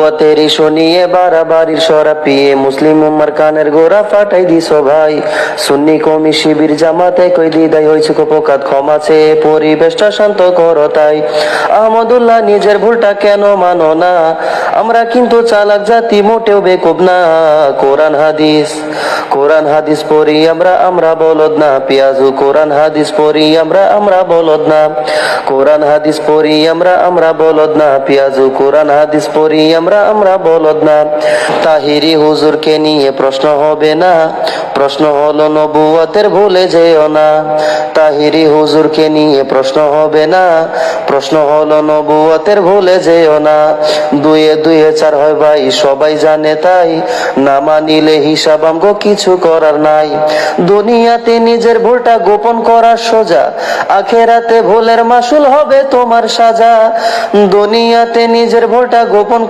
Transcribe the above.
নবুয়তের ইস্যু নিয়ে বাড়াবাড়ির সরা পিয়ে মুসলিম উম্মার কানের গোড়া ফাটাই দিস ভাই। সুন্নি কমি শিবির জামাতে কই দিদাই হয়েছে কোপকাত ক্ষমা চেয়ে পরিবেশটা শান্ত করো তাই। আহমদুল্লাহ নিজের ভুলটা কেন মানো না? আমরা কিন্তু চালাক জাতি, মোটেও বেকুব না। কোরআন হাদিস পড়ি আমরা বলদ না পিয়াজু। কোরআন হাদিস পড়ি আমরা বলদ না। কোরআন হাদিস পড়ি আমরা বলদ না পিয়াজু। কোরআন হাদিস পড়ি আমরা বলদ না। তাহিরি হুজুরকে নিয়ে প্রশ্ন হবে না, প্রশ্ন হলো নবুয়তের ভুলে যেও না। তাহিরি হুজুরকে নিয়ে প্রশ্ন হবে না, প্রশ্ন হলো নবুয়তের ভুলে যেও না। দুয়ে দুয়ে চার হয় ভাই, সবাই জানে তাই। না মানিলে হিসাব আমগো কিছু করার নাই। দুনিয়াতে নিজের ভুলটা গোপন করা সোজা, আখেরাতে ভুলের মাসুল হবে তোমার সাজা। দুনিয়াতে নিজের ভুলটা গোপন